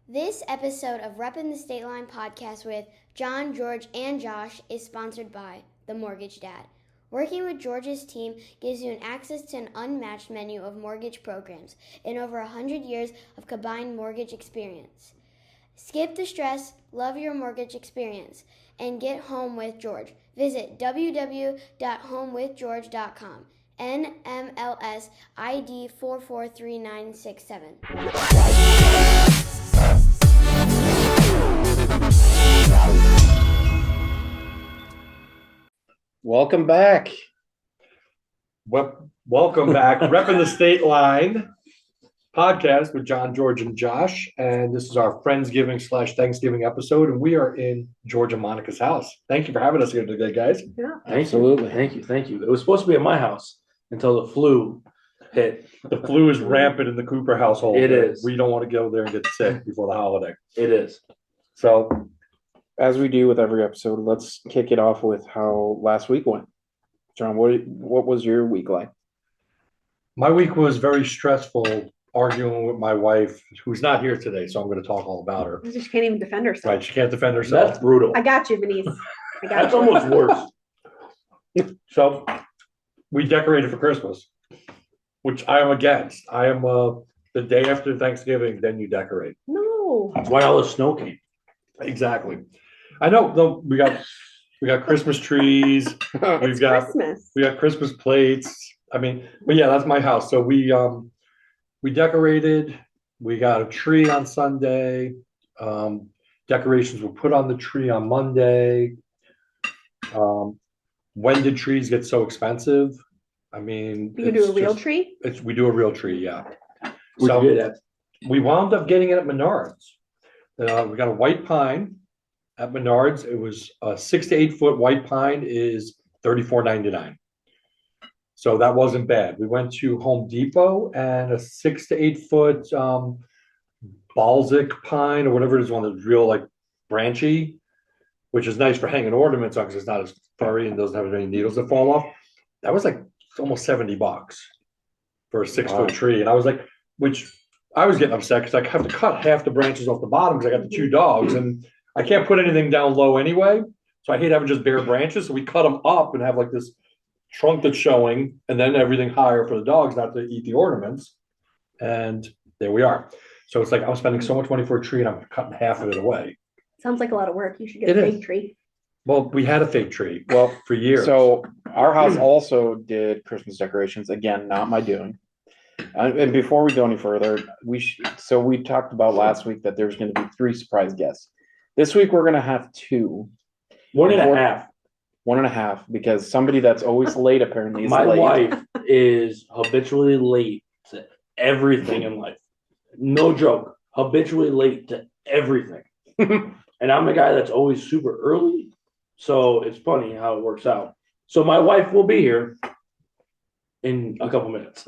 This episode of Reppin' the State Line podcast with John, George, and Josh is sponsored by The Mortgage Dad. Working with George's team gives you access to an unmatched menu of mortgage programs and over 100 years of combined mortgage experience. Skip the stress, love your mortgage experience, and get home with George. Visit www.homewithgeorge.com. NMLS ID 443967. Welcome back. Welcome back. Reppin' the State Line podcast with John, George, and Josh. And this is our Friendsgiving / Thanksgiving episode. And we are in George and Monica's house. Thank you for having us here today, guys. Yeah. Absolutely. Thank you. It was supposed to be at my house until the flu hit. The flu is rampant in the Cooper household. It is. We don't want to go there and get sick before the holiday. It is. So, As we do with every episode, let's kick it off with how last week went. John, what was your week like? my week was very stressful, arguing with my wife, who's not here today. So I'm going to talk all about her. She can't even defend herself. Right. She can't defend herself. That's brutal. I got you, Denise. I got That's you. almost worse. So we decorated for Christmas, which I am against. I am the day after Thanksgiving, then you decorate. No. That's why all the snow came. Exactly. I know. Though we got Christmas trees. It's Christmas. We got Christmas plates. I mean, but yeah, that's my house. So we decorated. We got a tree on Sunday. Decorations were put on the tree on Monday. When did trees get so expensive? I mean, You can do a it's real just- tree? we do a real tree, yeah. We did that. We wound up getting it at Menards. We got a white pine at Menards. It was a 6 to 8 foot white pine is $34.99. So that wasn't bad. We went to Home Depot and a 6 to 8 foot Baltic pine or whatever it is, one that's real like branchy, which is nice for hanging ornaments on because it's not as furry and doesn't have as many needles that fall off. That was like almost $70 for a 6 foot tree. And I was like, which I was getting upset because I have to cut half the branches off the bottom because I got the 2 dogs and I can't put anything down low anyway. So I hate having just bare branches. So we cut them up and have like this trunk that's showing and then everything higher for the dogs not to eat the ornaments. And there we are. So it's like I'm spending so much money for a tree and I'm cutting half of it away. Sounds like a lot of work. You should get It a is. fake tree. Well, we had a fake tree Well, for years. so our house also did Christmas decorations. Again, not my doing. And before we go any further, we talked about last week that there's going to be 3 surprise guests. This week we're going to have 2. 1.5. 1.5, because somebody that's always late apparently is My late. wife is habitually late to everything in life. No joke. Habitually late to everything. And I'm the guy that's always super early. So it's funny how it works out. So my wife will be here in a couple minutes.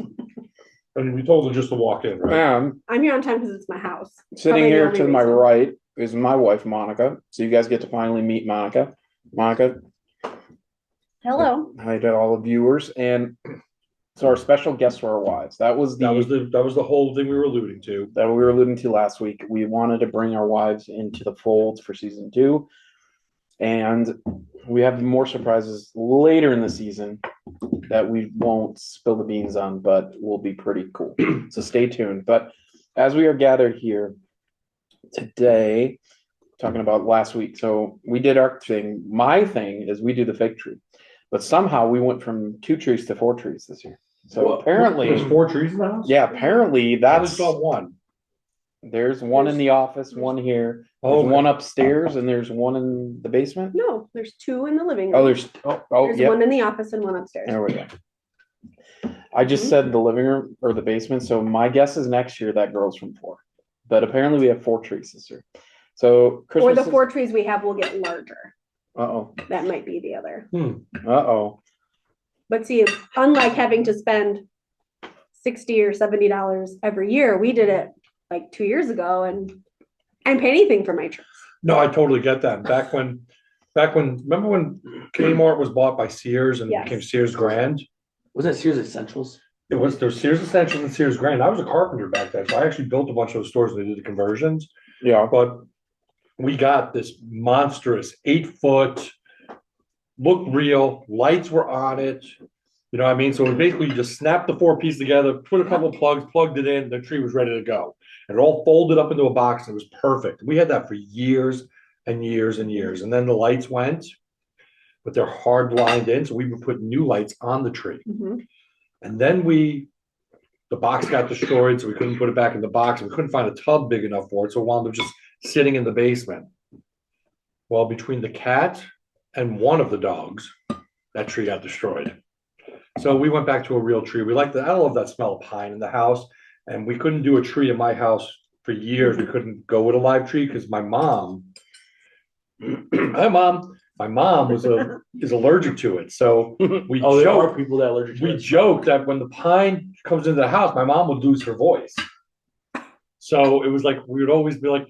And we told her just to walk in, right? And I'm here on time because it's my house. sitting Probably the here only to my reason. right is my wife, Monica. So you guys get to finally meet Monica. Monica, Hello. hi to all the viewers. And so our special guests were our wives. That was That was the whole thing we were alluding to. that we were alluding to last week. We wanted to bring our wives into the fold for season 2. And we have more surprises later in the season that we won't spill the beans on, but will be pretty cool. So stay tuned. But as we are gathered here today, talking about last week, so we did our thing. My thing is we do the fake tree, but somehow we went from 2 trees to 4 trees this year. So Well, apparently, There's 4 trees in the house? yeah, apparently I that's just saw one. there's one in the office, one here, there's Okay. one upstairs, and there's one in the basement. No, there's 2 in the living room. Oh, there's There's yeah. one in the office and one upstairs. There we go. I just said the living room or the basement. So my guess is next year that grows from 4. But apparently we have 4 trees this year. So Christmas. Or the 4 trees we have will get larger. Uh-oh. That might be the other. Uh-oh. But see, unlike having to spend $60 or $70 every year, we did it like 2 years ago and I didn't pay anything for my trees. No, I totally get that. Back when, remember when Kmart was bought by Sears and Yes. became Sears Grand? Wasn't it Sears Essentials? There's Sears Essentials and Sears Grand. I was a carpenter back then, so I actually built a bunch of those stores when they did the conversions. Yeah. But we got this monstrous 8 foot, looked real, lights were on it. You know what I mean? So it basically you just snapped the 4 pieces together, put a couple of plugs, plugged it in, the tree was ready to go. And it all folded up into a box. And it was perfect. We had that for years and years and years. And then the lights went, but they're hard lined in. So we would put new lights on the tree. And then the box got destroyed, so we couldn't put it back in the box. We couldn't find a tub big enough for it, so it wound up just sitting in the basement. Well, between the cat and one of the dogs, that tree got destroyed. So we went back to a real tree. We like that. I love that smell of pine in the house. And we couldn't do a tree in my house for years. We couldn't go with a live tree because my mom, my mom is allergic to it. So we there are people that are allergic to it. We joke that when the pine comes into the house, my mom would lose her voice. So it was like we would always be like,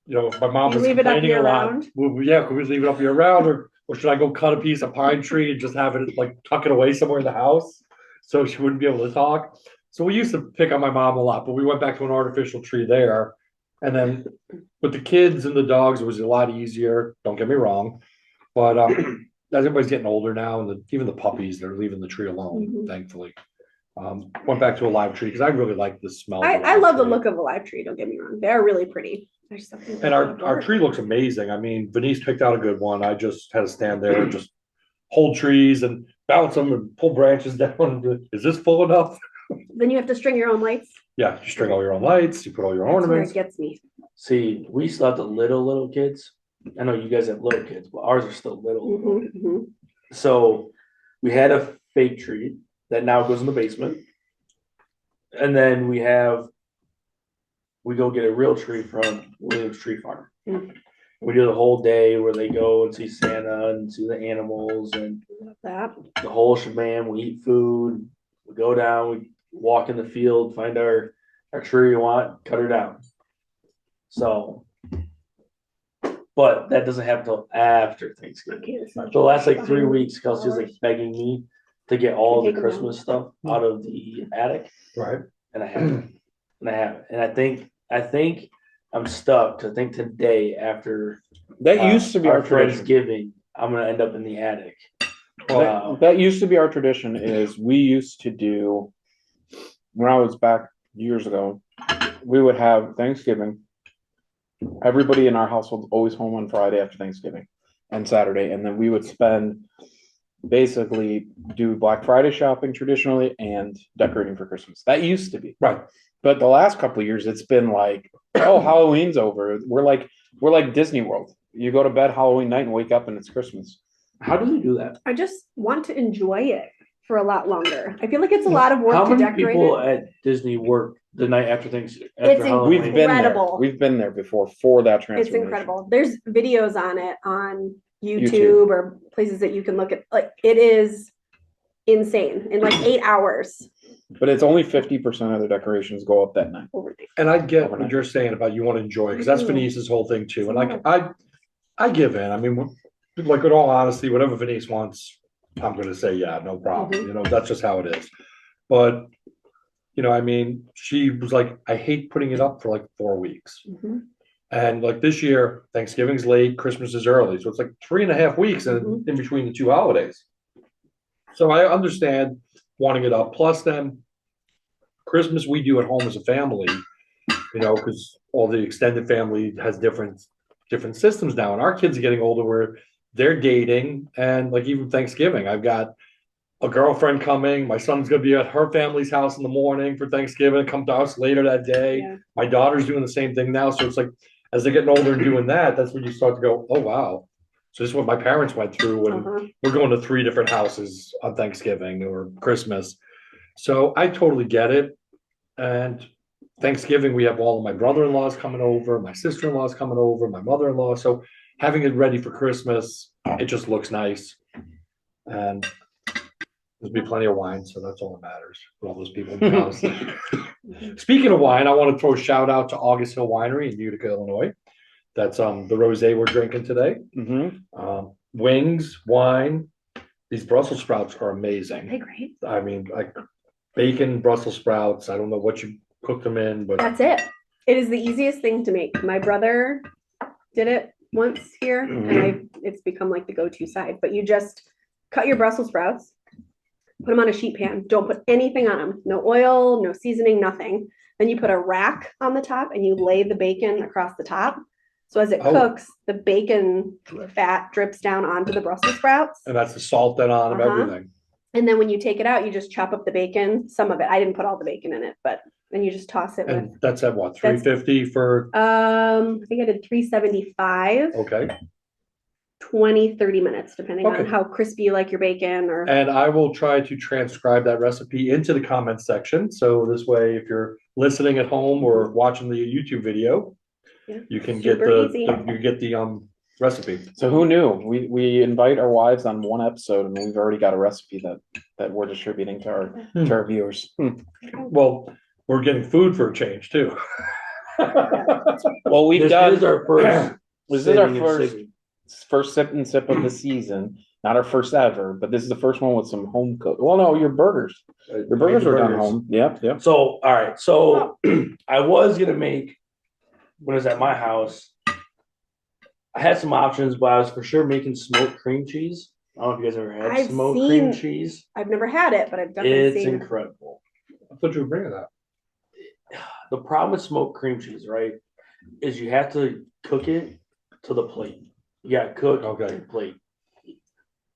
you know, if my mom was leave it up complaining year a lot. round? Yeah, could we leave it up year round, or should I go cut a piece of pine tree and just have it like tuck it away somewhere in the house so she wouldn't be able to talk? So we used to pick on my mom a lot, but we went back to an artificial tree there. And then with the kids and the dogs, it was a lot easier. Don't get me wrong. But as everybody's getting older now, and even the puppies, they're leaving the tree alone, thankfully. Went back to a live tree because I really like the smell. I love the look of a live tree. Don't get me wrong; they're really pretty. And our tree looks amazing. I mean, Venice picked out a good one. I just had to stand there and just hold trees and bounce them and pull branches down. Is this full enough? Then you have to string your own lights. Yeah, you string all your own lights. You put all your That's where ornaments. it gets me. See, we still have the little kids. I know you guys have little kids, but ours are still little. So we had a fake tree that now goes in the basement. And then we go get a real tree from Williams Tree Farm. We do the whole day where they go and see Santa and see the animals and That. the whole shebang. We eat food. We go down. We walk in the field, find our tree we want, cut her down. So, but that doesn't happen until after Thanksgiving. So the last like 3 weeks, Kelsey was like begging me to get all the Christmas stuff out of the attic. Right. And I haven't. And I think I'm stuck. I think today after That used to be our tradition. Friendsgiving, I'm gonna end up in the attic. That used to be our tradition. Is we used to do when I was back years ago, we would have Thanksgiving. Everybody in our household always home on Friday after Thanksgiving and Saturday, and then we would basically do Black Friday shopping traditionally and decorating for Christmas. That used to be right. But the last couple of years, it's been like, oh, Halloween's over. We're like Disney World. You go to bed Halloween night and wake up and it's Christmas. How do they do that? I just want to enjoy it for a lot longer. I feel like it's a lot of work to decorate. How many people it. at Disney work the night after Thanksgiving? It's Halloween? We've been there before for that transformation. It's incredible. There's videos on it on YouTube or places that you can look at. Like, it is insane in like 8 hours. But it's only 50% of the decorations go up that night. And I get what you're saying about you want to enjoy it, because that's Venice's whole thing too. And like I give in. I mean, like in all honesty, whatever Venice wants, I'm going to say yeah, no problem. You know, that's just how it is. But you know, I mean, she was like, I hate putting it up for like 4 weeks. And like this year, Thanksgiving's late, Christmas is early, so it's like 3.5 weeks in between the two holidays. So I understand wanting it up. Plus, then Christmas we do at home as a family, you know, because all the extended family has different systems now, and our kids are getting older where they're dating, and like even Thanksgiving, I've got a girlfriend coming. My son's gonna be at her family's house in the morning for Thanksgiving, come to us later that day. Yeah. My daughter's doing the same thing now, so it's like as they're getting older and doing that, that's when you start to go, oh wow. So this is what my parents went through when we're going to 3 different houses on Thanksgiving or Christmas. So I totally get it. And Thanksgiving, we have all of my brother-in-laws coming over, my sister-in-law's coming over, my mother-in-law. So having it ready for Christmas, it just looks nice. And there'll be plenty of wine, so that's all that matters for all those people in the house. Speaking of wine, I want to throw a shout out to August Hill Winery in Utica, Illinois. That's the rosé we're drinking today. Wings, wine. These Brussels sprouts are amazing. They're great. I mean, like bacon Brussels sprouts. I don't know what you cook them in, but that's it. It is the easiest thing to make. My brother did it once here, and it's become like the go-to side. But you just cut your Brussels sprouts, put them on a sheet pan. Don't put anything on them. No oil, no seasoning, nothing. Then you put a rack on the top and you lay the bacon across the top. So as it cooks, the bacon fat drips down onto the Brussels sprouts. And that's the salt then on everything. And then when you take it out, you just chop up the bacon, some of it. I didn't put all the bacon in it, but then you just toss it And with. that's at what, $3.50 for? I think I did $3.75. Okay. 20, 30 minutes, depending on Okay. how crispy you like your bacon or. And I will try to transcribe that recipe into the comments section. So this way, if you're listening at home or watching the YouTube video, you can get the recipe. So who knew? We invite our wives on one episode and we've already got a recipe that we're distributing to our viewers. Well, we're getting food for a change too. Well, This is our first. This is our sitting and sipping. first sip and sip of the season. Not our first ever, but this is the first one with some home cooked. Well, no, your burgers. Your burgers are done home. Yep. So, all right. So I was gonna make, when I was at my house, I had some options, but I was for sure making smoked cream cheese. I don't know if you guys ever had I've smoked seen- cream cheese. I've never had it, but I've definitely It's seen it. incredible. I thought you were bringing that. The problem with smoked cream cheese, right, is you have to cook it to the plate. You gotta cook Okay. and plate.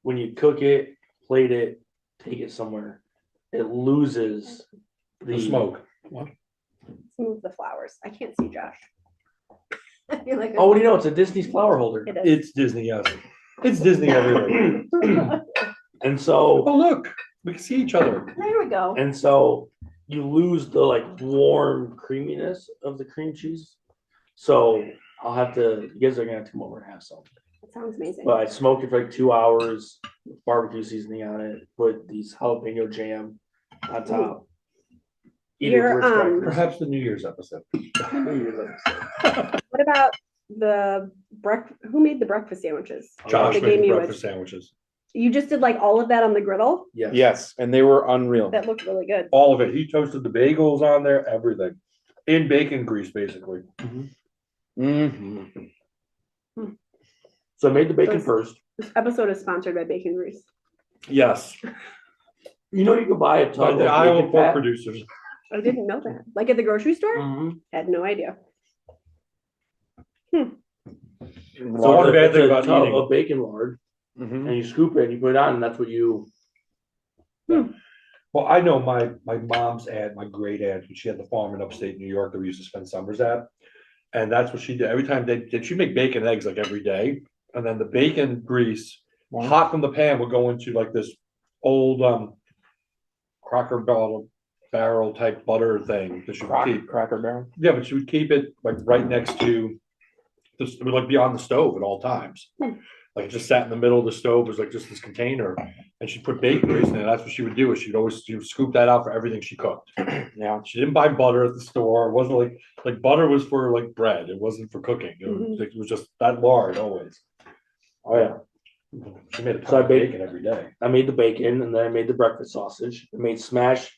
When you cook it, plate it, take it somewhere, it loses The smoke. Move the flowers. I can't see Josh. I feel like Oh, what do you know? It's a Disney's flower holder. it is. It's Disney, yes. It's Disney everything. And so, Oh, look, we can see each other. There we go. and so you lose the like warm creaminess of the cream cheese. So I'll have to, you guys are gonna have to come over and have some. That sounds amazing. But I smoked it for like 2 hours, with barbecue seasoning on it, put these jalapeno jam on top. Eat it You're, for breakfast. Perhaps the New Year's episode. What about the who made the breakfast sandwiches? Josh They made gave the you breakfast sandwiches. You just did like all of that on the griddle? Yes. Yes, and they were unreal. That looked really good. All of it. He toasted the bagels on there, everything. In bacon grease, basically. Mm-hmm. So I made the bacon Those- first. This episode is sponsored by Bacon Grease. Yes. You know, you can buy a By tub of the Iowa bacon pork fat. producers. I didn't know that. Like at the grocery store? Mhm. Had no idea. So one bad it's thing a about tub eating. of bacon lard, Mm-hmm. and you scoop it and you put it on, and that's what you. Well, I know my mom's aunt, my great aunt, she had the farm in upstate New York that we used to spend summers at. And that's what she did. Every time she'd make bacon and eggs like every day. And then the bacon grease, hot from the pan, would go into like this old Crocker barrel type butter thing that she would keep. Cracker Barrel. Yeah, but she would keep it like right next to this, it would like be on the stove at all times. Like it just sat in the middle of the stove, it was like just this container, and she'd put bacon grease in it. That's what she would do, is she would scoop that out for everything she cooked. Yeah. She didn't buy butter at the store. It wasn't like butter was for like bread. It wasn't for cooking. It was just that lard always. Oh yeah. She made a So I ton of baked- bacon every day. I made the bacon, and then I made the breakfast sausage. I made smashed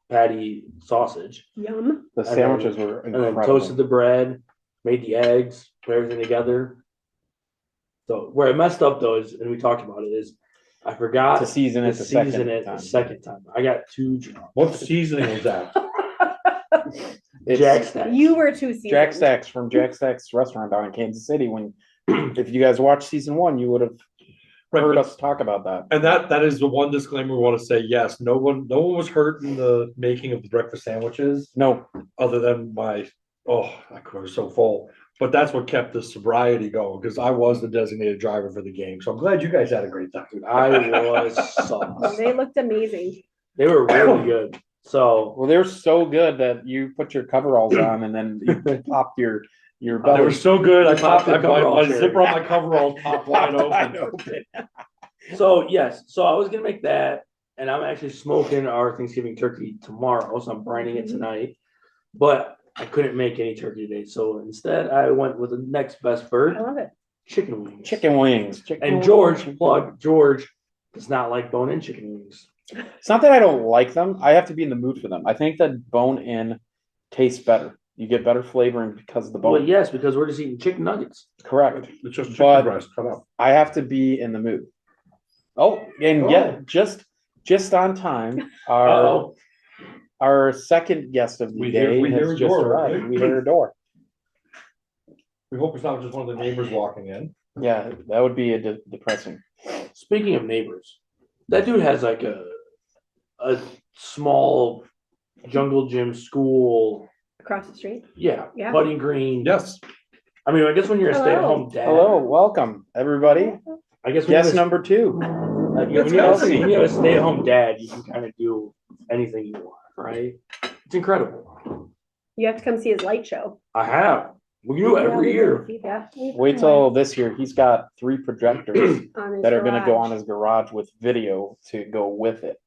patty sausage, Yum. The sandwiches were and then incredible. toasted the bread, made the eggs, put everything together. So where I messed up though is, and we talked about it, is I forgot To season it to the season second it time. the second time. I got 2 What seasoning was that? It's Jack Stacks. You were too seasoned. Jack Stacks from Jack Stacks restaurant down in Kansas City. When if you guys watched season 1, you would have Right, heard but- us talk about that. And that is the one disclaimer we want to say. Yes, no one was hurt in the making of the breakfast sandwiches, No, other than I was so full. But that's what kept the sobriety going, because I was the designated driver for the game. So I'm glad you guys had a great time. I was sauced. They looked amazing. They were really good. So well, they're so good that you put your coveralls on and then you popped your They belly. were so good. I Popped the coverall my cherry. zipper on my coverall popped wide open. So yes, so I was gonna make that, and I'm actually smoking our Thanksgiving turkey tomorrow, so I'm brining it tonight. But I couldn't make any turkey today, so instead I went with the next best bird, I love it. chicken wings. Chicken wings. And George does not like bone-in chicken wings. It's not that I don't like them. I have to be in the mood for them. I think that bone in tastes better. You get better flavoring because of the Well, bone. yes, because we're just eating chicken nuggets. Correct. It's just But- chicken breast cut up. I have to be in the mood. Oh, and yet just on time. Uh-oh. Our second guest of the We day hear has a just door arrived. opening. We hear a door. We hope it's not just one of the neighbors walking in. Yeah, that would be depressing. Speaking of neighbors, that dude has like a small jungle gym school. Across the street. Yeah, Yeah. putting green. Yes. I mean, I guess when you're a Hello. stay-at-home dad. Hello, welcome everybody. I guess when Guest you're, number 2. when That's you're Kelsey. when you have a stay-at-home dad, you can kind of do anything you want, right? It's incredible. You have to come see his light show. I have. We do it every year. Yeah. Wait till this year. He's got 3 projectors On his that are going to go garage. on his garage with video to go with it.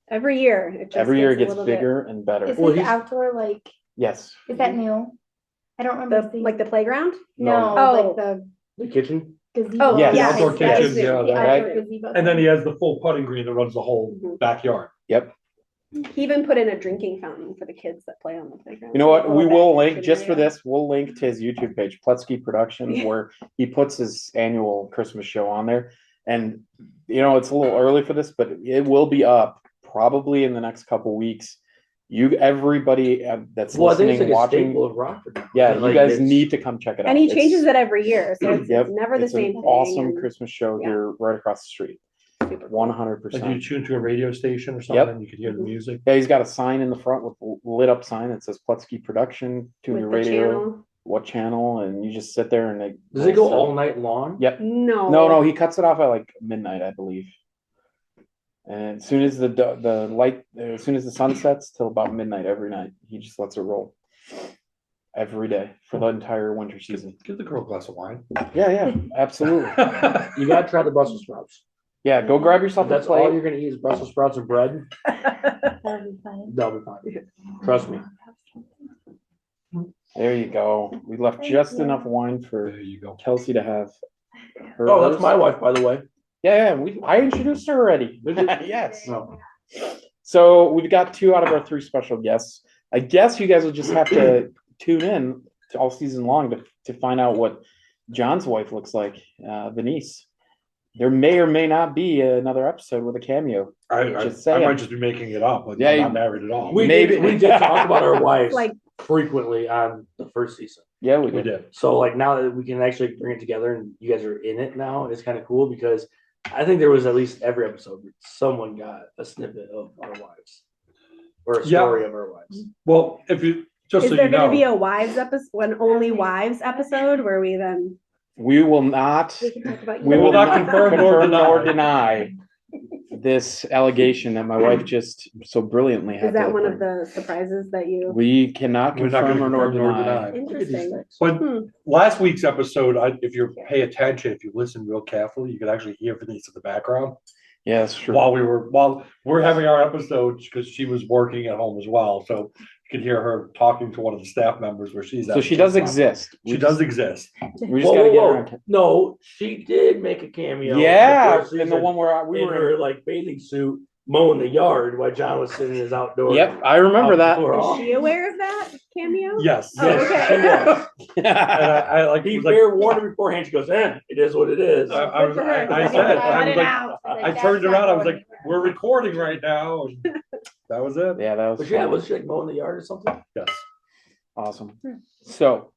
Every year. It just Every year it a gets little bit- bigger and better. Is Well, his he's- outdoor like? Yes. Is that new? I don't remember. The, like the playground? no, Oh. like the The kitchen. gazebo. Oh, Yes. yes. Outdoor that kitchen, is new. yeah, The that- outdoor Right. gazebo. And then he has the full putting green that runs the whole Mhm. backyard. Yep. He even put in a drinking fountain for the kids that play on the playground. You know what? Little We will back link kitchen just for area. this. We'll link to his YouTube page, Plutsky Productions, Yeah. where he puts his annual Christmas show on there. And it's a little early for this, but it will be up probably in the next couple weeks. Everybody that's Well, I think it's listening, like a watching, staple of Rockford. now. yeah, Like, you guys it's- need to come check it out. And he It's- changes it every year, so it's, Yep, it's never the it's same an thing. awesome and Christmas show yeah. here right across the street. super cool. 100%. Like you tune to a radio station or something, and you can hear the music. Yeah, he's got a sign in the front with a lit up sign that says Plutsky Production, tune With your the radio, channel. what channel, and you just sit there and they Does it go all night long? Yep. No. No, he cuts it off at like midnight, I believe. And as soon as the light, as soon as the sun sets till about midnight every night, he just lets it roll every day for the entire winter season. Give the girl a glass of wine. Yeah, absolutely. You gotta try the Brussels sprouts. Yeah, go grab yourself If a that's all plate. you're gonna eat is Brussels sprouts and bread, That'll be fun. that'll be fine. Trust me. There you go. We left Thank just you. enough wine for There you go. Kelsey to have. Oh, that's hers. my wife, by the way. Yeah, I introduced her already. Did you? Yes. No. So we've got 2 out of our 3 special guests. I guess you guys will just have to tune in all season long to find out what John's wife looks like, Venice. There may or may not be another episode with a cameo. I Just saying. might just be making it up, but Yeah, I'm you- not married at all. We Maybe. did talk about our wives Like- frequently on the first season. Yeah, we We did. did. So like now that we can actually bring it together and you guys are in it now, it's kind of cool because I think there was at least every episode where someone got a snippet of our wives or a Yeah. story of our wives. Well, if you just Is so there you going to know, be a wives episode, an only wives episode where we then We will not. we can talk about We you? will not not confirm nor deny this allegation that my wife just so brilliantly had. Is that to one of bring. the surprises that you? We cannot We're not confirm gonna or confirm nor deny. deny. Look at these Interesting. things. but Hmm. last week's episode, if you pay attention, if you listen real carefully, you could actually hear Venice in the background Yeah, that's true. while we're having our episodes because she was working at home as well. So you could hear her talking to one of the staff members where she's at. So she does exist. She does exist. We just gotta get her on. No, she did make a cameo. Yeah, the first in the season one where we in were. her like bathing suit mowing the yard while John was sitting in his outdoor. Yep, I remember that. Is she aware of that cameo? Yes. Oh, Yes, okay. she was. And I like He was like, fair warned her beforehand. She goes, it is what it is. I was Good for her. I Cut said it I was like out. I turned around. I was like, "We're recording right now." And that was it. Yeah, that was But yeah, fun. was she like mowing the yard or something? Yes. Awesome. So,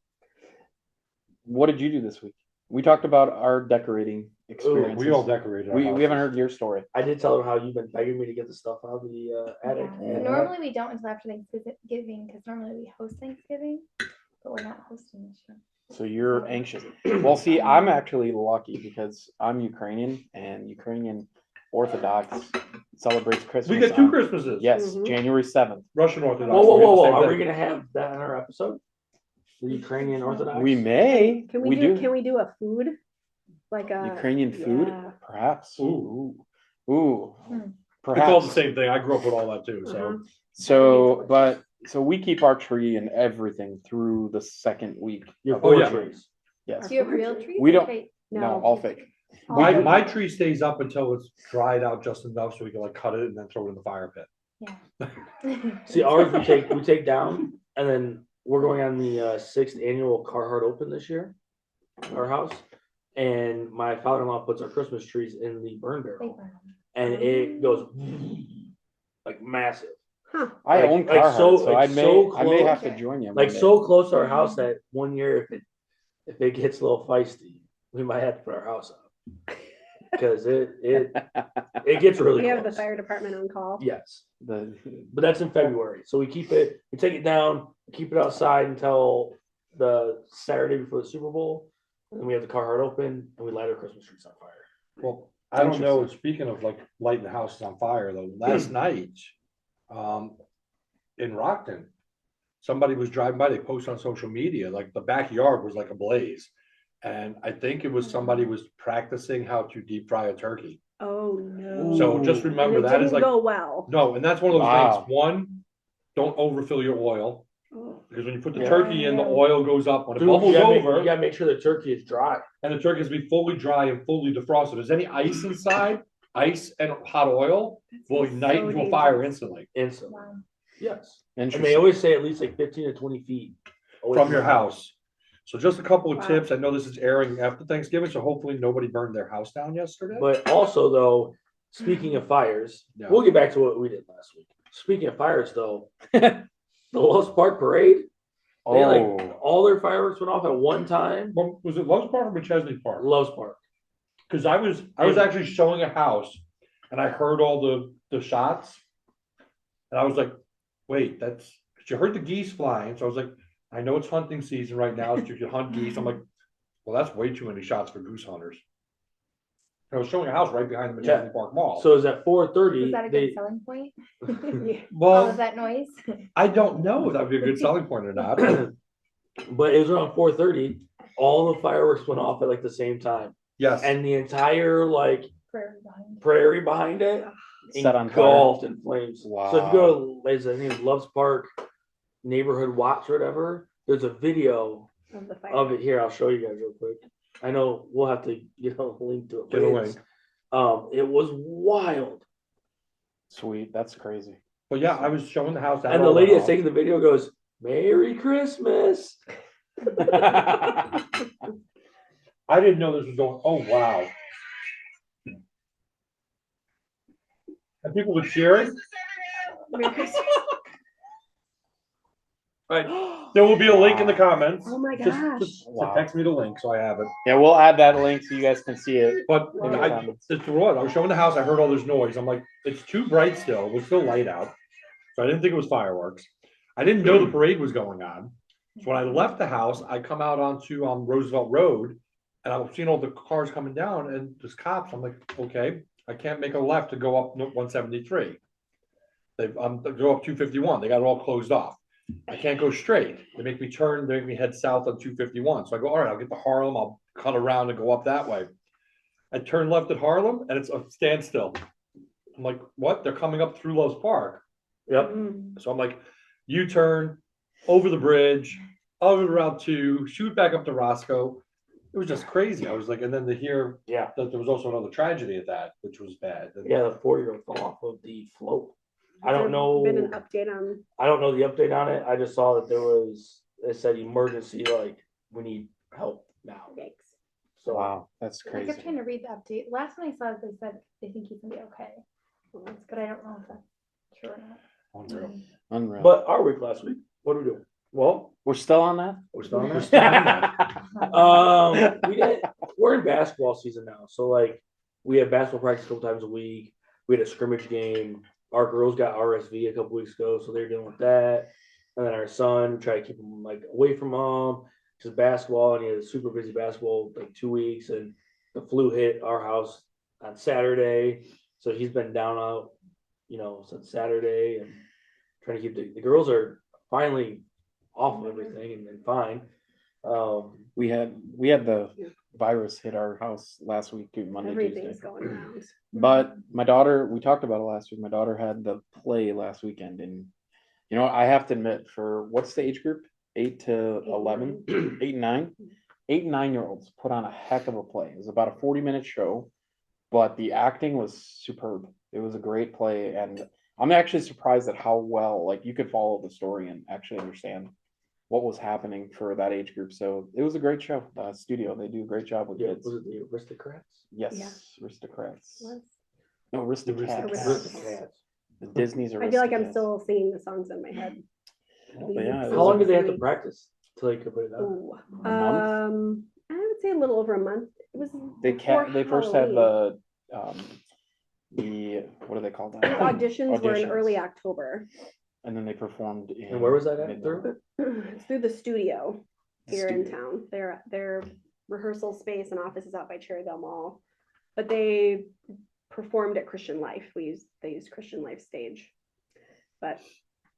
what did you do this week? We talked about our decorating experience. We all decorated. our We haven't houses. heard your story. I did tell her how you've been begging me to get the stuff out of the attic. Yeah. Normally we don't until after Thanksgiving because normally we host Thanksgiving, but we're not hosting this year. So you're anxious. Well, see, I'm actually lucky because I'm Ukrainian, and Ukrainian Orthodox celebrates Christmas. We get two on- Christmases. Yes, Mhm. January 7th. Russian Orthodox. Whoa! we get the same Are we thing. gonna have that in our episode? The Ukrainian Orthodox. We may. Can we do? Can we do a food? Like a Ukrainian food? yeah. Perhaps. Ooh. Ooh. Hmm. It's all the Perhaps. same thing. I grew up with all that too. So Uh-huh. So we keep our tree and everything through the second week. Your of four yeah. trees. Yes. Do you have real trees? We or don't- fake? No, all fake. my Oh, my tree stays up until it's dried out just enough so we can like cut it and then throw it in the fire pit. Yeah. See, ours we take down, and then we're going on the 6th annual Carhartt Open this year, our house, and my father-in-law puts our Christmas trees in the burn They barrel, burn. and it goes like massive, Huh. I Like- own like Carhartt, so- so, like I may so I may close. have to join you. like one day. so close to our house that one year if it gets a little feisty, we might have to put our house up because it gets really We have the close. fire department on call. Yes, The- but that's in February, so we take it down, keep it outside until the Saturday before the Super Bowl, and then we have the Carhartt Open, and we light our Christmas trees on fire. Well, I don't know, speaking of like lighting the houses on fire though, last night, in Rockton, somebody was driving by, they posted on social media, like the backyard was like ablaze. And I think it was somebody was practicing how to deep fry a turkey. Oh, no. So just And remember it that is didn't like, go well. no, and that's one of those Wow. things. One, don't overfill your oil, Oh. because when you put the Yeah. turkey in, the oil goes up. When it Dude, bubbles you over, gotta make sure the turkey is dry. and the turkey has to be fully dry and fully defrosted. If there's any ice inside, ice and hot oil will ignite so into a fire dangerous. instantly Instantly. Wow. Yes. And they Interesting. always say at least like 15 to 20 feet away from your the house. So just a couple of Wow. tips. I know this is airing after Thanksgiving, so hopefully nobody burned their house down yesterday. But also, though, speaking of fires, Yeah. we'll get back to what we did last week. Speaking of fires, though, the Lowe's Park Parade, they like all their fireworks went off at one time. Well, was it Lowe's Park or McChesney Park? Lowe's Park. Because I was actually showing a house and I heard all the shots. And I was like, wait, that's because you heard the geese flying. So I was like, I know it's hunting season right now, so you can hunt geese. I'm like, well, that's way too many shots for goose hunters. I was showing a house right behind the McChesney Park Mall. So it's at 4:30. Was that a good selling point? Yeah. All well, of that noise? I don't know if that would be a good selling point or not. But it was around 4:30. All the fireworks went off at like the same time, Yes. and the entire like Prairie behind. prairie behind it Set on fire. engulfed in flames. Wow. So if you go to I think it's Love's Park Neighborhood Watch or whatever, there's a video Of the fire. of it here. I'll show you guys real quick. I know we'll have to get a link to it. Get a link. It was wild. Sweet. That's crazy. But yeah, I was showing the house. And the lady that's taking the video goes, "Merry Christmas." I didn't know this was going. Oh wow! And people were cheering. Right. There will be a link in the comments. Oh my Just, gosh. just Wow. text me the link so I have it. Yeah, we'll add that link so you guys can see it. But In the I, comments. it's what I was showing the house. I heard all this noise. I'm like, it's too bright still. It was still light out, so I didn't think it was fireworks. I didn't know the parade was going on. So when I left the house, I come out onto Roosevelt Road, and I'm seeing all the cars coming down, and there's cops. I'm like, okay, I can't make a left to go up 173. They go up 251. They got it all closed off. I can't go straight. They make me turn. They make me head south on 251. So I go, all right, I'll get to Harlem. I'll cut around and go up that way. I turn left at Harlem, and it's a standstill. I'm like, what? They're coming up through Lowe's Park. Yep. Mm. So I'm like, U-turn, over the bridge, over Route 2, shoot back up to Roscoe. It was just crazy. I was like, and then to hear Yeah. that there was also another tragedy at that, which was bad. Yeah, the 4-year-old fell off of the float. I Has don't there know. Been an update on. I don't know the update on it. I just saw that it said emergency, like we need help now. Yikes. So Wow, that's I crazy. kept trying to read the update. Last one I saw, they said they think he's gonna be okay, but I don't know if that's true or not. Unreal. Unreal. But our week last week, what do we do? Well, we're still on that? we're still on We're that. still on that. We're in basketball season now, so like we have basketball practice a couple times a week. We had a scrimmage game. Our girls got RSV a couple weeks ago, so they're dealing with that. And then our son, we try to keep him like away from mom because basketball, and he had a super busy basketball like 2 weeks, and the flu hit our house on Saturday, so he's been down out, since Saturday, and trying to keep the girls are finally off of everything and fine. We had the virus hit our house last week too, Monday, Everything's Tuesday. going around. But my daughter, we talked about it last week. My daughter had the play last weekend, and I have to admit, for what's the age group? 8 to 11, 8 and 9, 8 and 9-year-olds put on a heck of a play. It was about a 40-minute show, but the acting was superb. It was a great play, and I'm actually surprised at how well, like, you could follow the story and actually understand what was happening for that age group. So it was a great show. Studio, they do a great job with Yeah, kids. was it the Aristocrats? Yes, Yeah. Aristocrats. Was. No, Aristocats. Aristocats. The Disney's I Aristocats. feel like I'm still singing the songs in my head. Yeah, How long did they have to practice till they could put it out? Ooh, A month? I would say a little over a month. It was They before they first had Halloween. the what do they call that? The auditions were in Auditions. early October. And then they performed in. And where was that at? mid-November. It's through the studio The here in studio. town. Their rehearsal space and office is out by Cherryville Mall, but they performed at Christian Life. They used Christian Life stage, but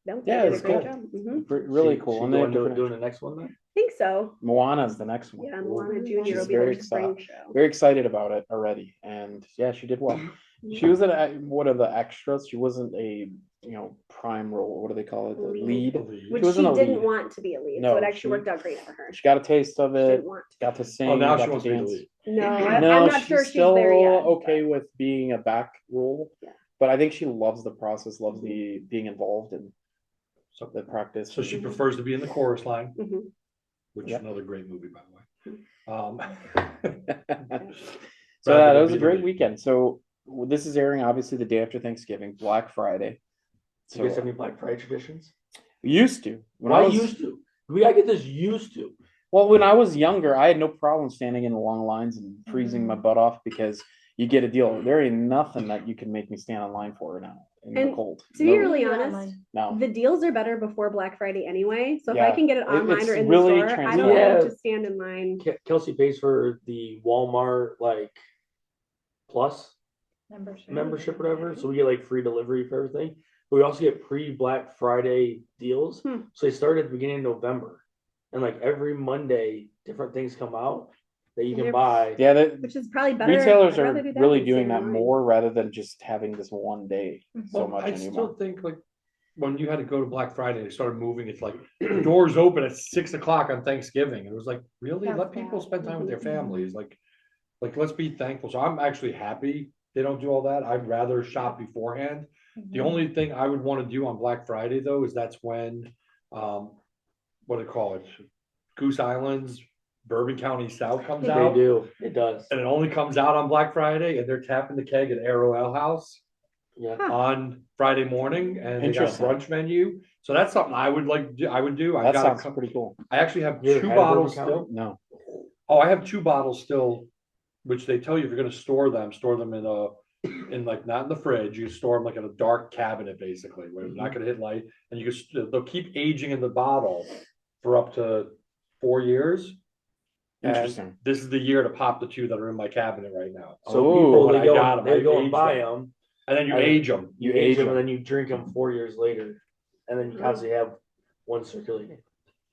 no, they Yeah, did a it's great cool. job. Really She cool. And they have doing different- doing the next one then? I think so. Moana's the next one. Yeah, Moana She's Junior will be very their spring show. Very excited about it already, and yeah, she did well. She was one of the extras. She wasn't a prime role. What do they call it? The Lead. lead. Which She she wasn't a didn't lead. want to be a lead, No, so it actually she- worked out great for her. She got a taste of She it. didn't want to. Got to sing. Oh, now got she to wants to be the dance. lead. No, No, I'm not sure she's still there yet. okay with being a back role, Yeah. but I think she loves the process, loves the being involved in So, the practice. so she prefers to be in the chorus line, Mhm. which Yep. is another great movie, by the way. So Rather that than was a be the great lead. weekend. So this is airing obviously the day after Thanksgiving, Black Friday. Do you guys So have any Black Friday traditions? we used to. When Why I was, used to? We gotta get this used to. Well, when I was younger, I had no problem standing in the long lines and freezing my butt off because you get a deal. There ain't nothing that you can make me stand in line for now in the And cold. To be No, really Yeah, honest, mine. no. the deals are better before Black Friday anyway. So if Yeah. I can get it online It's or in really the store, I don't transparent. need to stand in line. Kelsey pays for the Walmart Plus membership, whatever. So we get free delivery for everything. But we also get pre-Black Friday deals. So they start at the beginning of November, and every Monday, different things come out that you can They're- buy. Yeah, Which is probably better. retailers I'd are rather do that really than doing stand that in line. more rather than just having this one day so Well, much I anymore. still think when you had to go to Black Friday, they started moving. It's doors open at 6 o'clock on Thanksgiving. It was really That's let people bad. spend time with their families. Let's be thankful. So I'm actually happy they don't do all that. I'd rather shop beforehand. The only thing I would want to do on Black Friday though is that's when, what do they call it? Goose Island's Bourbon County Stout comes They out. do. It does. And it only comes out on Black Friday and they're tapping the keg at Arrow Ale House Yeah. on Friday morning and they got a Interesting. brunch menu. So that's something I would I would do. That sounds pretty cool. I actually have You ever two had a Bourbon bottles County? still. No. Oh, I have two bottles still, which they tell you if you're gonna store them in not in the fridge, you store them in a dark cabinet basically, where they're not gonna hit light, and they'll keep aging in the bottle for up to 4 years. And Interesting. this is the year to pop the two that are in my cabinet right now. So Oh, people when they I go got and 'em, I they go and aged buy them. them. And then you I- age them. You You age age them and them. then you drink them 4 years later, and then you constantly have one circulating.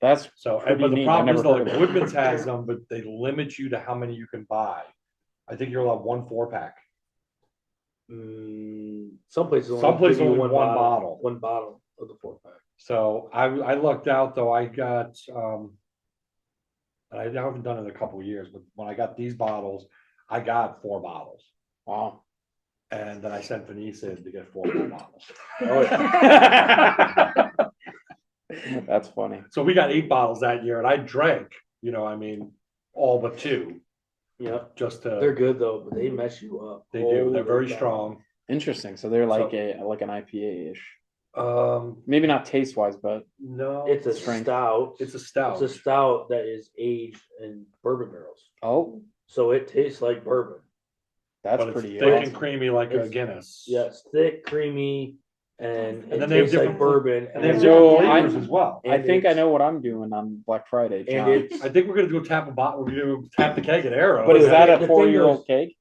That's So, pretty but the neat. problem I've is never though, heard of Woodman's that. has them, but they limit you to how many you can buy. I think you're allowed 1 4-pack. Some places Some places give you only one bottle. one bottle of the 4-pack. So I lucked out though. I got I haven't done it in a couple of years, but when I got these bottles, I got 4 bottles. Wow. And then I sent Vanessa in to get 4 more bottles. Oh yeah. That's funny. So we got 8 bottles that year and I drank, all but 2 Yeah. just They're to, good though, but they mess you up. they do. They're very Holy cow. strong. Interesting. So they're So- like an IPA-ish. Maybe Maybe not taste-wise, but no, It's a Strength. stout. it's a stout. It's a stout that is aged in bourbon barrels, oh, so it tastes like bourbon. that's but it's pretty thick awesome. and creamy like a It's- Guinness. Yeah, it's thick, creamy, and And it then they have tastes like different- bourbon. And they have So different I- flavors as well. I and think I it's- know what I'm doing on Black Friday, And John. it's I think we're gonna go tap a bottle. We're gonna go tap the keg at Arrow. But is that the a thing 4-year-old is- cake?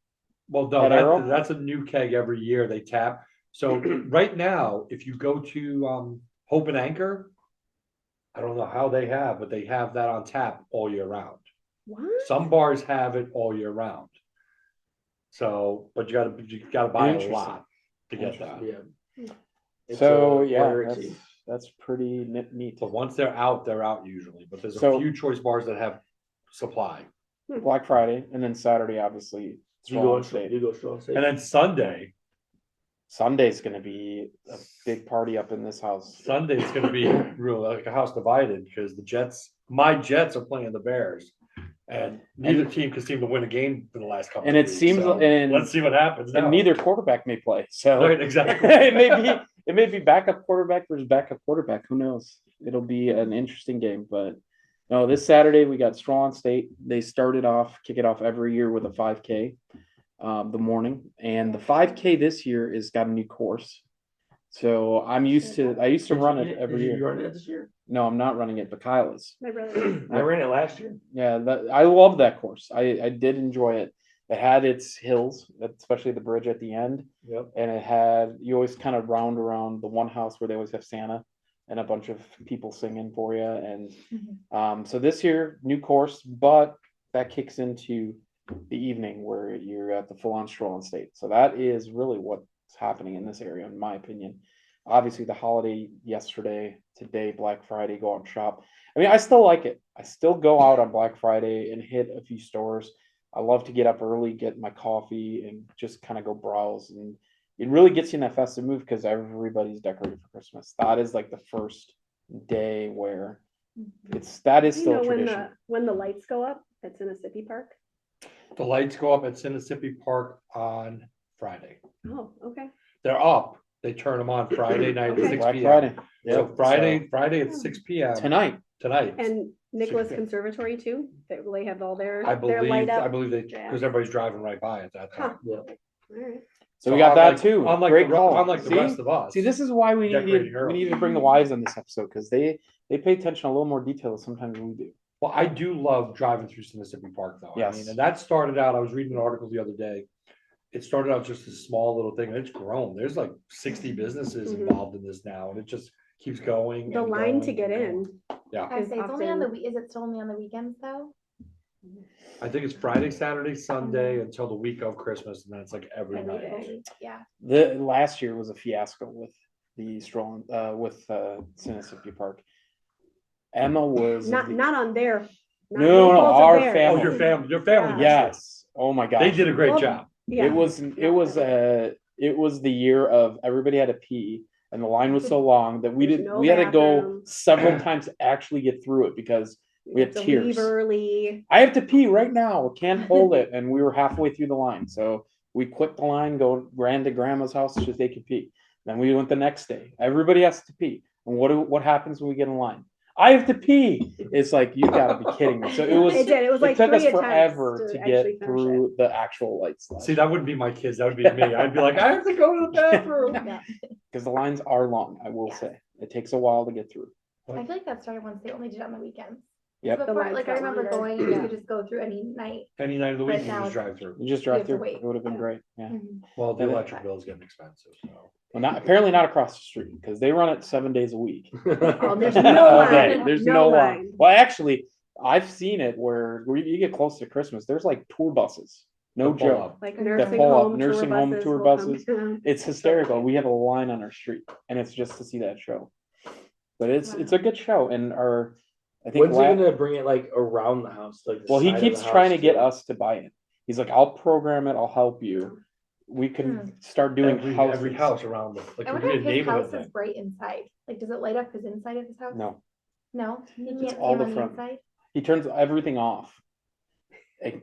Well, no, at Arrow? that's a new keg every year they tap. So right now, if you go to Hope and Anchor, I don't know how they have, but they have that on tap all year round. What? Some bars have it all year round. So, but you gotta buy a Interesting. lot to get that. yeah. It's So a yeah, rarity. that's pretty neat. But once they're out usually. But there's a So- few choice bars that have supply. Black Friday and then Saturday, obviously. You go Strong State. You go strong state. And then Sunday, Sunday's gonna be a big party up in this house. Sunday's gonna be real like a house divided because my Jets are playing the Bears. And neither team can seem to win a game for the last couple And of it weeks. seems so and let's see what happens now. And neither quarterback may play. So Right, exactly. it may be backup quarterback versus backup quarterback. Who knows? It'll be an interesting game. But no, this Saturday we got Strawn State. They kick it off every year with a 5K the morning. And the 5K this year is got a new course. So I used to run it every year. You run it this year? No, I'm not running it, but Kyle is. My brother. I ran it last year. Yeah, I love that course. I did enjoy it. It had its hills, especially the bridge at the end. Yep. And you always kind of round around the one house where they always have Santa and a bunch of people singing for you. And so this year, new course, but that kicks into the evening where you're at the full-on Stroll State. So that is really what's happening in this area, in my opinion. Obviously, the holiday yesterday, today, Black Friday, go out and shop. I mean, I still like it. I still go out on Black Friday and hit a few stores. I love to get up early, get my coffee, and just kind of go browse. And it really gets you in that festive mood because everybody's decorated for Christmas. That is like the first day where that is still a tradition. When the lights go up at Mississippi Park? The lights go up at Mississippi Park on Friday. Oh, okay. They're up. They turn them on Friday night at 6 Black p.m. Friday. So Friday at 6 p.m. Tonight. And Nicholas Conservatory too? They have all their I their light up. believe they jazz. because everybody's driving right by at that time. Huh. Yeah. All right. So we got that unlike- too. Unlike Great the, call. unlike the See? rest of us. See, this is why we Decorating early. need to bring the wives on this episode because they pay attention a little more detail than sometimes we do. Well, I do love driving through Mississippi Park though. Yes. I mean, and that started out, I was reading an article the other day. It started out just a small little thing and it's grown. There's like 60 businesses Mhm. involved in this now and it just keeps going. The and line going to get and going. in. Yeah. I say it's only on often- is it still only on the weekends though? I think it's Friday, Saturday, Sunday until the week of Christmas and then it's like every Every night. day. Yeah. The last year was a fiasco with the strong with Mississippi Park. Emma was Not on their. No, fault of our theirs. Oh, family. your family. Yes. Oh my gosh. They did a great Well, job. Yeah. It was the year of everybody had to pee and the line was so long that we There's did no we had to go bathroom. several times to actually get through it because we had have to tears. leave early. I have to pee right now. Can't hold it. And we were halfway through the line. So we quit the line, ran to grandma's house so they could pee. Then we went the next day. Everybody has to pee. And what happens when we get in line? I have to pee. It's like, you gotta be kidding me. So it was It did. It was like took us 3 attempts forever to actually get finish through the actual lights. See, that wouldn't be my kids. That would be me. I'd be like, I have to go to the bathroom. Yeah. Because the lines are long, I will Yeah. say. It takes a while to get through. I feel like that started once they only did it on the weekends. Yep. Before, lines like I got remember longer. going and you could just go through any night. Any night of the week, But you now just it's- drive through. You just You have drive to through. wait. It would have been great. Yeah. Well, the And- electric bill's getting expensive, so. Well, apparently not across the street because they run it 7 days a week. Oh, there's no All line. day. There's no line. line. Well, actually, I've seen it where you get close to Christmas. There's like tour buses. No They'll pull joke. up. Like That nursing pull up, home nursing tour home buses. tour will come buses. down. It's hysterical. We have a line on our street, and it's just to see that show. But it's a good show, and I think When's he gonna bring it like around the house? Like the well, he side of keeps the trying to house, get too? us to buy it. He's like, I'll program it. I'll help you. We can start doing Every house around them. Like I we wonder did if his neighborhood house thing. is bright inside. Like, does it light up his inside of his house? No, No, you can't see all him the on the front. inside. he turns everything off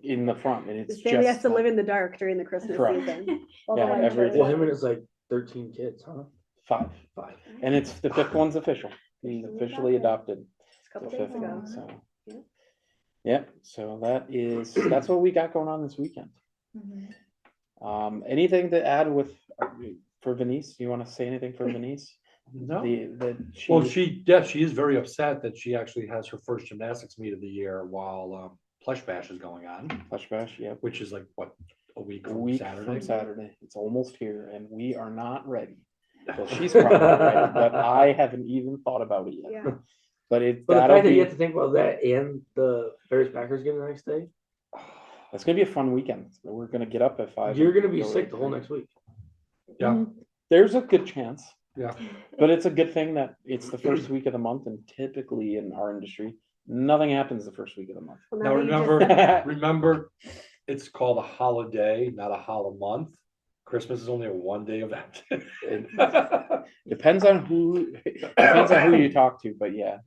in the front, and it's His family has just to live in the dark during the Christmas Correct. season. While Yeah, the lights are everything. Well, on. him and his like 13 kids, huh? 5, and it's the 5th one's official. He's officially adopted. A couple the days 5th ago. one, so Yeah. yeah. So that's what we got going on this weekend. Anything to add for Venice? Do you want to say anything for Venice? No. Well, she is very upset that she actually has her first gymnastics meet of the year while Plush Bash is going on, Plush Bash, yeah. which is like what, a week A from week Saturday. from Saturday. It's almost here, and we are not ready. Well, she's probably not ready, but I haven't even thought about it yet. Yeah. But it But the that'll fact that be you have to think about that and the Bears Packers game the next day, it's gonna be a fun weekend. We're gonna get up at 5. you're gonna and be go sick right the whole through. next week. Yeah. There's a good chance. Yeah. But it's a good thing that it's the first week of the month, and typically in our industry, nothing happens the first week of the month. Well, Now that you just remember, said that. remember, it's called a holiday, not a month. Christmas is only a 1-day event. Depends on who you talk to, but yeah,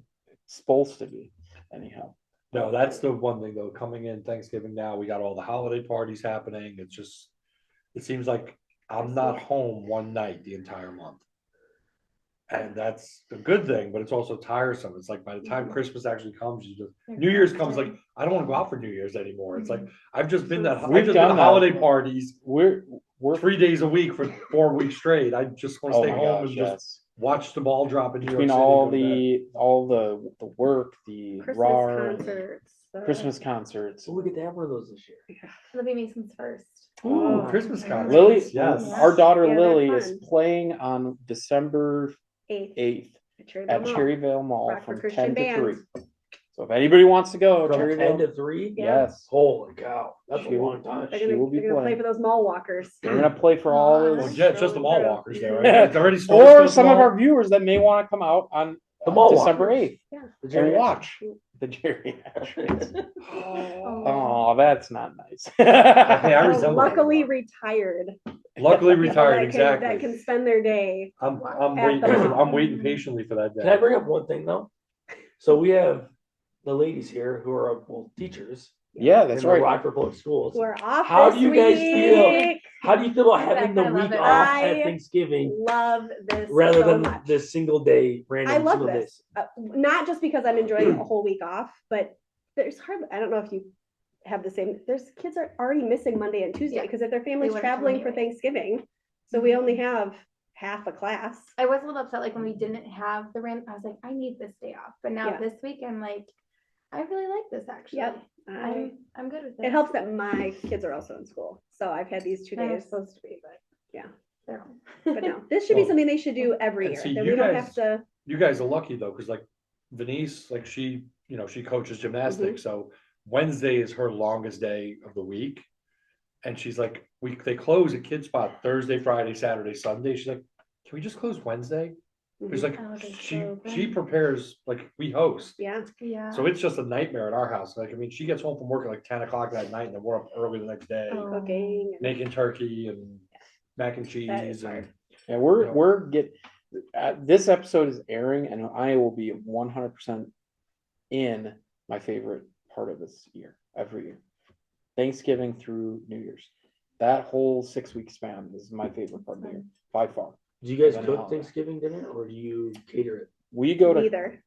it's supposed to be anyhow. No, that's the one thing though, coming in Thanksgiving now, we got all the holiday parties happening. It's just, it seems like I'm not home one night the entire month. And that's a good thing, but it's also tiresome. It's like by the time Christmas actually comes, you just, New Year's comes like, I don't want to go out for New Year's anymore. It's like, I've just been We've I've just been done to that. holiday parties We're 3 days a week for 4 weeks straight. I just want to oh stay my home gosh, and just yes. watch the ball drop in New York Between City. all go to bed. the work, the Christmas raw concerts. Christmas concerts. So we get to have one of those this year. It'll be Mason's first. Ooh, Christmas concerts. Lily, Yes. our daughter Yeah, they're Lily is fun. playing on December 8th 8th at Cherryvale Mall Rockford from Christian 10 to Band. 3. So if anybody wants to go, From 10 Cherryvale, to 3? Yeah. yes, Holy cow. That's a She- long time. They're she gonna, will be they're gonna play playing. for those mall walkers. We're gonna play for all Oh, Well, his, yeah, it's just the mall True. walkers there, right? It's already stores or still some of small. our viewers that may want to come out on The mall December walkers. 8th Yeah. The and geriatrics. watch the geriatrics. Oh. Oh, that's not nice. Hey, I Oh, resemble luckily them. retired. Luckily People retired, that exactly. That can spend their day. I'm at waiting. the mall. I'm waiting patiently for that day. Can I bring up one thing though? So we have the ladies here who are both teachers Yeah, that's in the right. Rockford Public Schools. We're off How this do you guys feel? week. How do you feel about Exactly, having the I love week it. off I at Thanksgiving Love this rather so than much. this single day, random I love single this. days? Not just because I'm enjoying a whole week off, but there's hardly, I don't know if you have the same, there's kids are already missing Monday and Tuesday Yeah. because if their family's wouldn't come traveling for anyway. Thanksgiving, so we only have half a class. I was a little upset like when we didn't have the random. I was like, I need this day off. But now Yeah. this week I'm like, I really like this actually. Yep. I'm good with it. It helps that my kids are also in school, so I've had these 2 They're days. supposed to be, but Yeah. they're home. But no, this should be Well, something they should do every and year. see, That you we don't guys- have to. You guys are lucky though, because like Venice, like she coaches gymnastics, so Wednesday is her longest day of the week. And she's like, they close at Kid Spot Thursday, Friday, Saturday, Sunday. She's like, can we just close Wednesday? Because like Oh, they're she so she open. prepares, like we host. Yeah. Yeah. So it's just a nightmare at our house. Like, I mean, she gets home from work at like 10 o'clock that night and then we're up early the next day Oh. Cooking. And making turkey and mac and That cheese is and hard. Yeah, Yeah. we're this episode is airing, and I will be 100% in my favorite part of this year every year, Thanksgiving through New Year's. That whole 6-week span is my favorite part of the year by far. Do you guys Then cook holiday. Thanksgiving dinner or do you cater it? We go to Neither.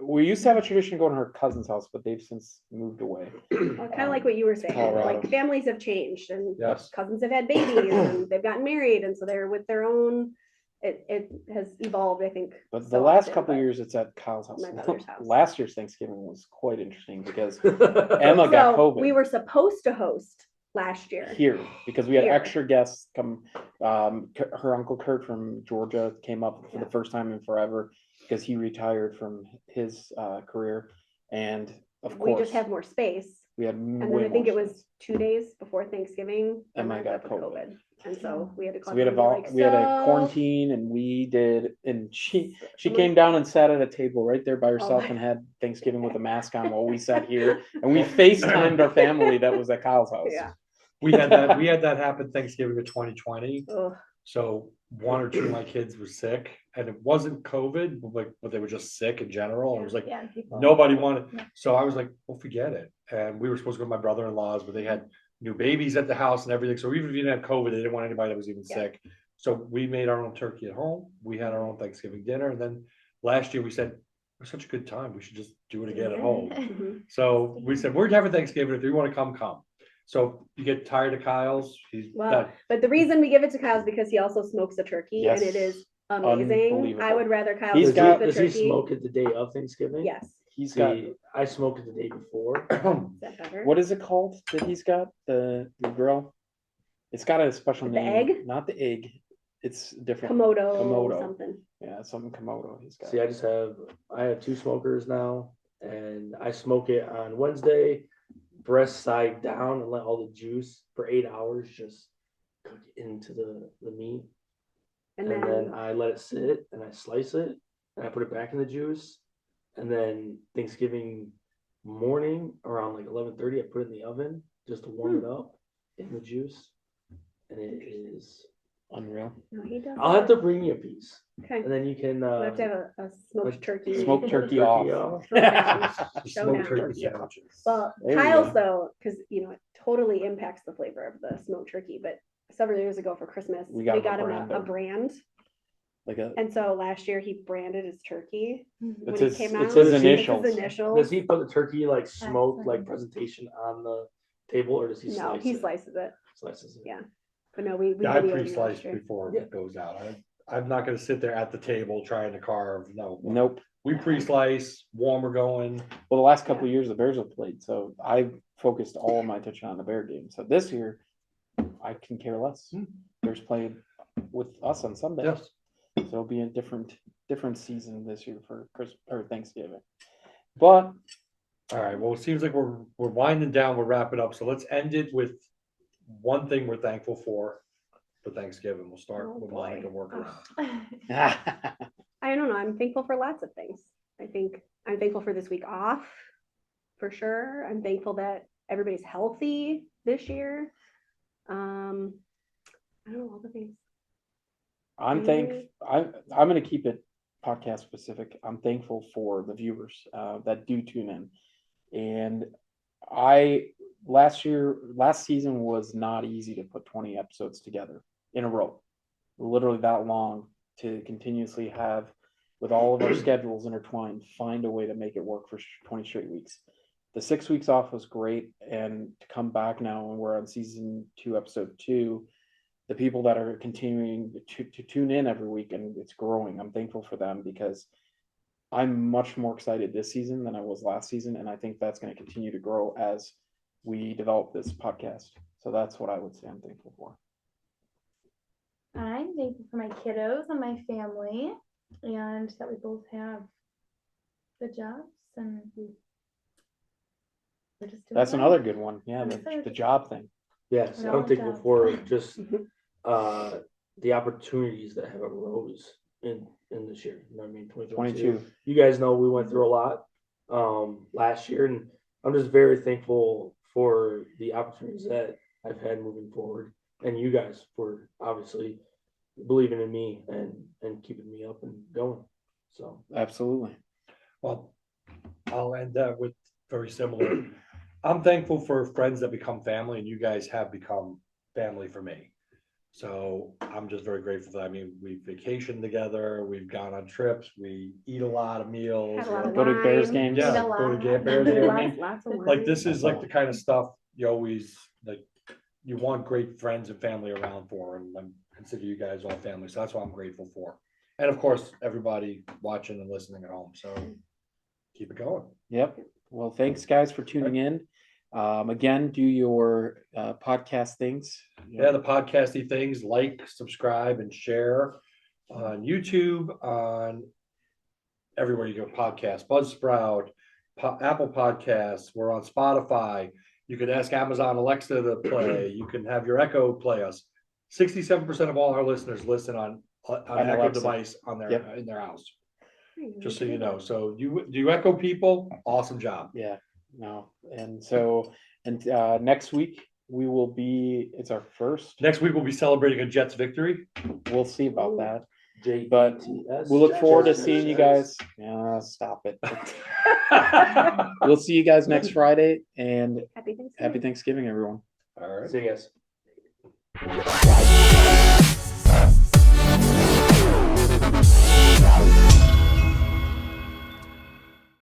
we used to have a tradition of going to her cousin's house, but they've since moved away. Well, kind of like what you were saying, Colorado. like families have changed and yes. cousins have had babies and they've gotten married and so they're with their own. It has evolved, I think. But the so last often, couple but- years, it's at Kyle's house. My brother's house. Last year's Thanksgiving was quite interesting because Emma got So COVID. we were supposed to host last year. here because we had Here. extra guests come. Her uncle Kurt from Georgia came up for Yeah. the first time in forever because he retired from his career, and of We course just have more space. we had And then I think it was 2 days before Thanksgiving. Emma I got ended up with COVID. And so we had to So call we had a them and be like, we had a "So-" quarantine, and we did, and she Someone- came down and sat at a table right there by herself my- and had Thanksgiving with a mask on while we sat here, and we FaceTimed our family that was at Kyle's house. Yeah. We had that happen Thanksgiving of 2020. Ugh. So one or two of my kids were sick, and it wasn't COVID, but they were just sick in general. And it was like yeah, people. nobody wanted. Yeah. So I was like, well, forget it. And we were supposed to go to my brother-in-law's, but they had new babies at the house and everything. So even if you didn't have COVID, they didn't want anybody that was even Yeah. sick. So we made our own turkey at home. We had our own Thanksgiving dinner, and then last year we said, it was such a good time. We should just do it again at home. Mhm. So we said, we're having Thanksgiving. If you want to come, come. So you get tired of Kyle's. He's Well, done. but the reason we give it to Kyle is because he also smokes a turkey and it Yes. is amazing. Unbelievable. I would rather Kyle He's smoke got- the Does turkey. he smoke it the day of Thanksgiving? Yes. He's got, See, I smoke it the day before. Is that better? what is it called that he's got, the grill? It's got a special The name. egg? Not the egg. It's different. Komodo, Komodo. something. Yeah, something Komodo he's got. See, I have 2 smokers now, and I smoke it on Wednesday, breast side down, and let all the juice for 8 hours just cook into the meat. And And then then I let it sit and I slice it and I put it back in the juice. And then Thanksgiving morning around like 11:30, I put it in the oven just to warm it up in the juice. and it is Unreal. No, he does. I'll have to bring you a piece, Okay. and then you can We'll have to have a smoked a turkey. Smoked turkey off. Showdown. Smoked turkey Yeah. sandwiches. Well, There you Kyle's go. though, because it totally impacts the flavor of the smoked turkey. But several years ago for Christmas, We we got got, him a him brand, a though. brand. Like a, And so last year he branded his turkey when it's he his, came it's out. his It's initials. His initials. Does he put the turkey like smoked like Excellent. presentation on the table, or does he No, slice he it? slices it. Slices it. Yeah. But no, we Yeah, I videoed him pre-sliced last year. before Yeah. it goes out. I'm not gonna sit there at the table trying to carve. No. Nope. We pre-slice, warmer going. Well, the last couple of years the Bears have played, so I focused all of my attention on the Bear game. So this year, I can care less. Bears played with us on Sunday, Yes. so it'll be a different season this year for Christmas or Thanksgiving. But All right, well, it seems like we're winding down, we're wrapping up, so let's end it with one thing we're thankful for Thanksgiving. We'll start Oh, with boy. Monica, work around. I don't know. I'm thankful for lots of things. I think I'm thankful for this week off, for sure. I'm thankful that everybody's healthy this year. I don't know all the things. I'm going to keep it podcast specific. I'm thankful for the viewers that do tune in, and last season was not easy to put 20 episodes together in a row, literally that long, to continuously have, with all of our schedules intertwined, find a way to make it work for 20 straight weeks. The 6 weeks off was great, and to come back now and we're on season 2, episode 2, the people that are continuing to tune in every week, and it's growing. I'm thankful for them because I'm much more excited this season than I was last season, and I think that's going to continue to grow as we develop this podcast. So that's what I would say I'm thankful for. I'm thankful for my kiddos and my family, and that we both have good jobs, and we're just doing That's fine. another good one. Yeah, I'm the excited. job thing. Yes, Yeah, I'm thankful jobs. for just the opportunities that have arose in this year. You know what I mean? 22. You guys know we went through a lot last year, and I'm just very thankful for the opportunities that I've had moving forward, and you guys for obviously believing in me and keeping me up and going. So Absolutely. Well, I'll end that with very similar. I'm thankful for friends that become family, and you guys have become family for me. So I'm just very grateful for that. I mean, we vacation together, we've gone on trips, we eat a lot of meals. Had a lot of Go to Bears wine. games. Yeah, Eat a go to lot. Bears games. I mean, Lots of like wine. this is like the kind of stuff you always like. You want great friends and family around for, and I consider you guys all family. So that's what I'm grateful for. And of course, everybody watching and listening at home. So keep it going. Yep. Well, thanks guys for tuning in. Again, do your podcast things. Yeah, the podcasty things, like, subscribe, and share on YouTube, on everywhere you go, podcast, Buzzsprout, Apple Podcasts. We're on Spotify. You can ask Amazon Alexa to play. You can have your Echo play us. 67% of all our listeners listen on Echo Alexa. device on their Yep. in their house. Hmm, Just so you know. So do you Echo people? Awesome job. Yeah. No. And so, next week we will be. It's our first. Next week we'll be celebrating a Jets victory. We'll see about that. JETS. But we look forward to seeing you guys. Stop it. We'll see you guys next Friday, and Happy Thanksgiving. happy Thanksgiving, everyone. All right. See you guys.